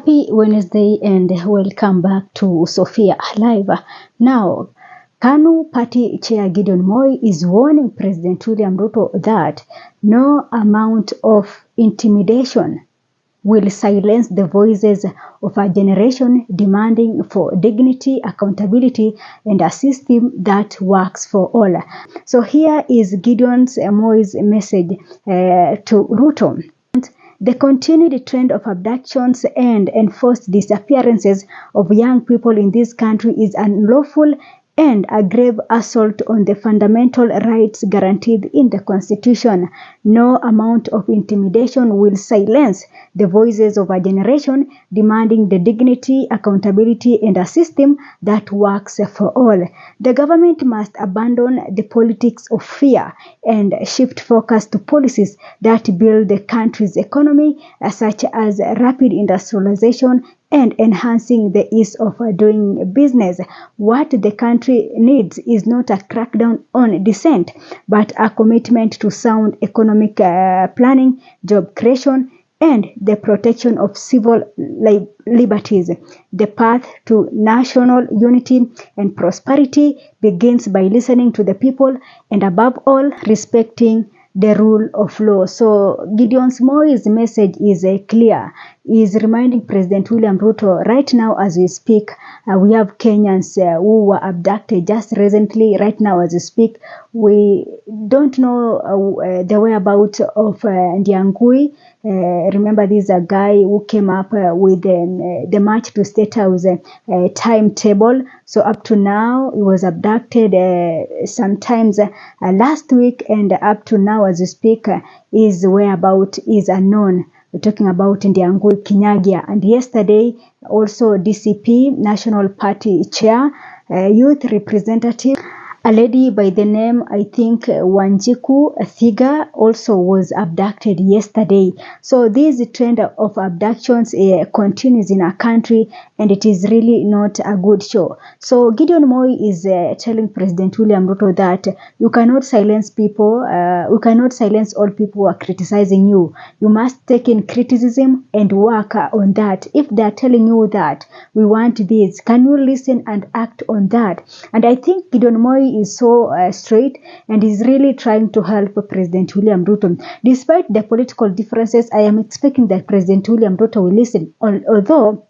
Happy Wednesday and welcome back to Sophia Live. Now, KANU Party Chair Gideon Moi is warning President William Ruto that no amount of intimidation will silence the voices of a generation demanding for dignity, accountability, and a system that works for all. So here is Gideon Moi's message to Ruto. The continued trend of abductions and enforced disappearances of young people in this country is unlawful and a grave assault on the fundamental rights guaranteed in the Constitution. No amount of intimidation will silence the voices of a generation demanding the dignity, accountability, and a system that works for all. The government must abandon the politics of fear and shift focus to policies that build the country's economy, such as rapid industrialization and enhancing the ease of doing business. What the country needs is not a crackdown on dissent, but a commitment to sound economic planning, job creation, and the protection of civil liberties. The path to national unity and prosperity begins by listening to the people and, above all, respecting the rule of law. So Gideon Moi's message is clear. He is reminding President William Ruto right now as we speak. We have Kenyans who were abducted just recently. Right now as we speak, we don't know the whereabouts of Ndiangui. Remember, this is a guy who came up with the March to State House timetable. So up to now, he was abducted sometimes last week, and up to now as we speak, his whereabouts is unknown. We're talking about Ndiangui Kinyagia. And yesterday, also DCP, National Party Chair, Youth Representative, a lady by the name, I think, Wanjiku Thiga, also was abducted yesterday. So this trend of abductions continues in our country, and it is really not a good show. So Gideon Moi is telling President William Ruto that you cannot silence people, you cannot silence all people who are criticizing you. You must take in criticism and work on that. If they are telling you that we want this, can you listen and act on that? And I think Gideon Moi is so straight and is really trying to help President William Ruto. Despite the political differences, I am expecting that President William Ruto will listen, although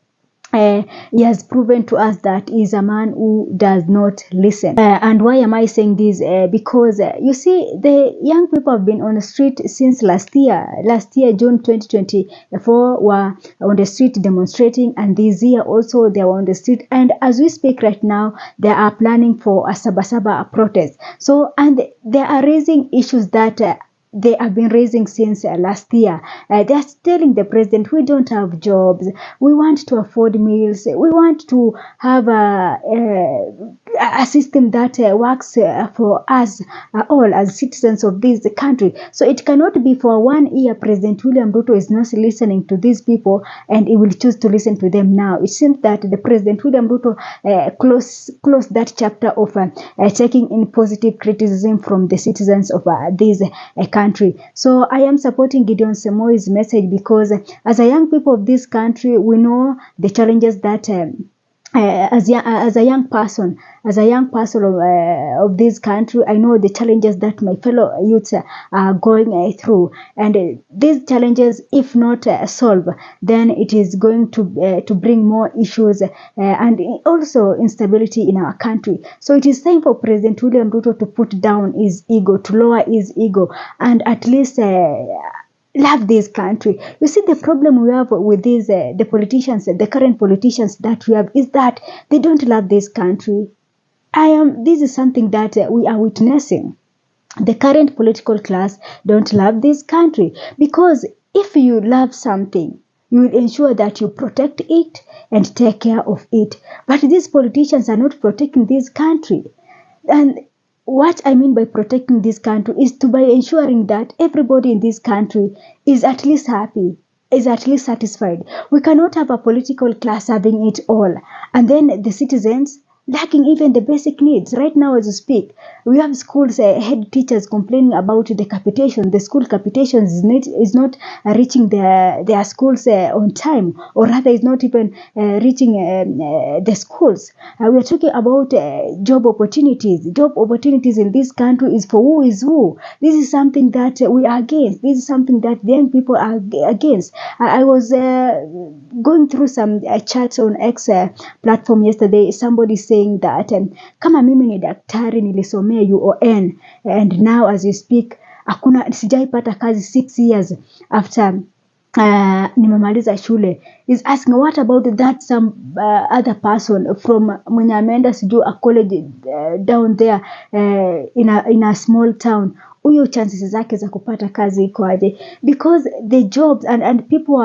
he has proven to us that he is a man who does not listen. And why am I saying this? Because you see, the young people have been on the street since last year. Last year, June 2024, were on the street demonstrating, and this year also they were on the street. And as we speak right now, they are planning for a Sabasaba protest. So, and they are raising issues that they have been raising since last year. They are telling the president, we don't have jobs, we want to afford meals, we want to have a system that works for us all as citizens of this country. So it cannot be for 1 year President William Ruto is not listening to these people and he will choose to listen to them now. It seems that the President William Ruto closed that chapter of taking in positive criticism from the citizens of this country. So I am supporting Gideon Moi's message because as a young people of this country, we know the challenges that as a young person of this country, I know the challenges that my fellow youths are going through, and these challenges, if not solved, then it is going to bring more issues and also instability in our country. So it is time for President William Ruto to put down his ego, to lower his ego, and at least love this country. You see, the problem we have with these the politicians, the current politicians that we have, is that they don't love this country. This is something that we are witnessing. The current political class don't love this country, because if you love something, you will ensure that you protect it and take care of it. But these politicians are not protecting this country. And what I mean by protecting this country is by ensuring that everybody in this country is at least happy, is at least satisfied. We cannot have a political class having it all, and then the citizens lacking even the basic needs. Right now as we speak, we have schools, head teachers complaining about the capitation. The school capitation is not reaching their schools on time, or rather is not even reaching the schools. We are talking about job opportunities. Job opportunities in this country is for who is who. This is something that we are against. This is something that the young people are against. I was going through some chats on X platform yesterday. Somebody saying that kama mimi ni daktari nilisomea UON, and now as you speak hakuna, sijaipata kazi 6 years after nimemaliza shule. Is asking what about that some other person from mwenye ameenda sijui a college down there in a small town. Huyo chances zake za kupata kazi iko aje? Because the jobs and people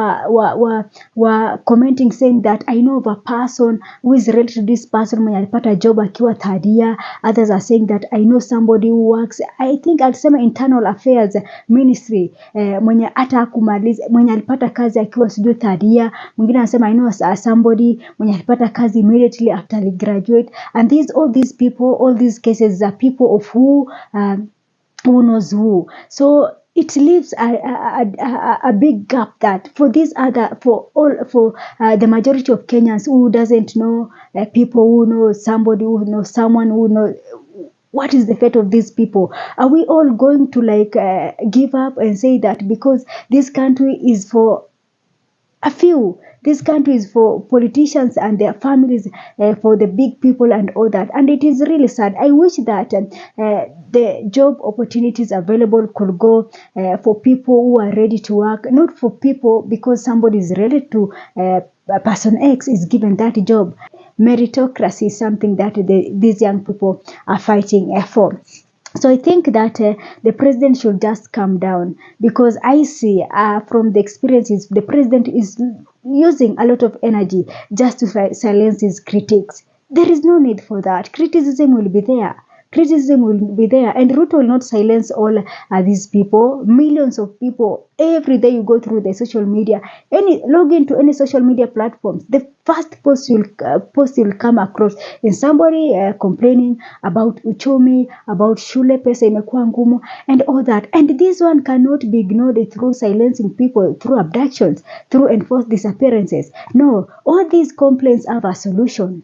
were commenting saying that I know of a person who is related to this person mwenye alipata job akiwa third year. Others are saying that I know somebody who works, I think alisema internal affairs ministry, mwenye hata kumaliza, mwenye alipata kazi akiwa sijui third year. Mwingine anasema I know somebody mwenye alipata kazi immediately after he graduate. And all these people, all these cases are people of who knows who. So it leaves a big gap that for the majority of Kenyans who doesn't know people who know somebody who knows someone who knows. What is the fate of these people? Are we all going to give up and say that because this country is for a few, this country is for politicians and their families, for the big people and all that? And it is really sad. I wish that the job opportunities available could go for people who are ready to work, not for people because somebody is related to person X is given that job. Meritocracy is something that these young people are fighting for. So I think that the president should just calm down, because I see from the experiences the president is using a lot of energy just to silence his critics. There is no need for that. Criticism will be there. Criticism will be there, and Ruto will not silence all these people. Millions of people every day. You go through the social media, log into any social media platforms, the first post you'll come across is somebody complaining about uchumi, about shule pesa imekuwa ngumu and all that. And this one cannot be ignored through silencing people, through abductions, through enforced disappearances. No, all these complaints have a solution.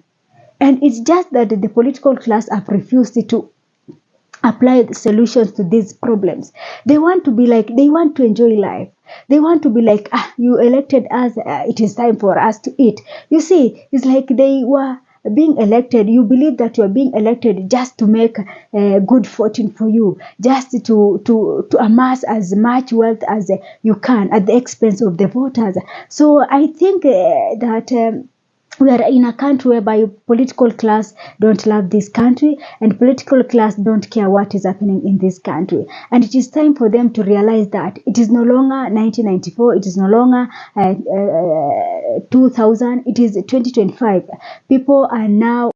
And it's just that the political class have refused to apply the solutions to these problems. They want to be like, they want to enjoy life. They want to be like, you elected us, it is time for us to eat. You see, it's like they were being elected. You believe that you are being elected just to make good fortune for you, just to amass as much wealth as you can at the expense of the voters. So I think that we are in a country whereby political class don't love this country, and political class don't care what is happening in this country. And it is time for them to realize that it is no longer 1994, it is no longer 2000, it is 2025. People are now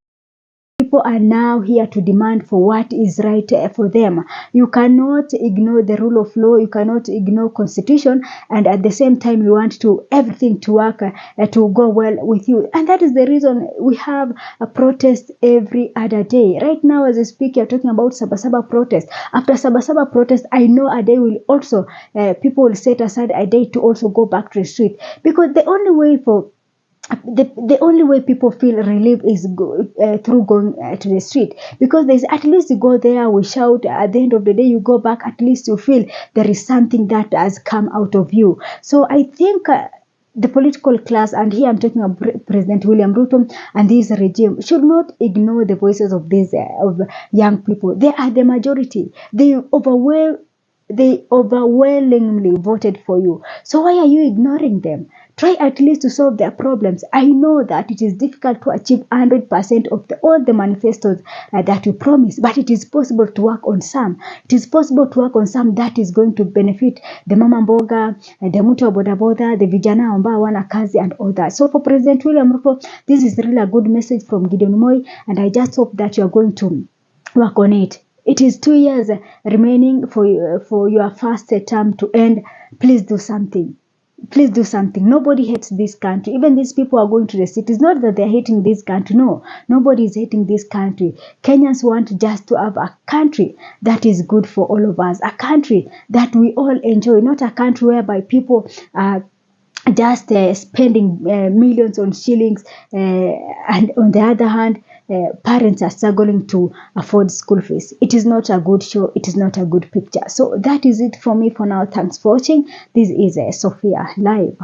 here to demand for what is right for them. You cannot ignore the rule of law, you cannot ignore constitution, and at the same time you want everything to work to go well with you. And that is the reason we have a protest every other day. Right now as I speak, you're talking about Sabasaba protest. After Sabasaba protest, I know a day will also, people will set aside a day to also go back to the street, because the only way people feel relief is through going to the street, because there's at least you go there, we shout, at the end of the day you go back, at least you feel there is something that has come out of you. So I think the political class, and here I'm talking about President William Ruto and this regime, should not ignore the voices of these of young people. They are the majority. They overwhelmingly voted for you. So why are you ignoring them? Try at least to solve their problems. I know that it is difficult to achieve 100% of all the manifestos that you promise, but it is possible to work on some. It is possible to work on some that is going to benefit the mama mboga, the mtu wa bodaboda, the vijana ambao wana kazi and all that. So for President William Ruto, this is really a good message from Gideon Moi, and I just hope that you are going to work on it. It is 2 years remaining for your first term to end. Please do something. please do something. Nobody hates this country. Even these people are going to the cities. Not that they're hating this country. No, nobody is hating this country. Kenyans want just to have a country that is good for all of us. A country that we all enjoy. Not a country whereby people are just spending millions on shillings, and on the other hand, parents are struggling to afford school fees. It is not a good show. It is not a good picture. So that is it for me for now. Thanks for watching. This is Sophia Live.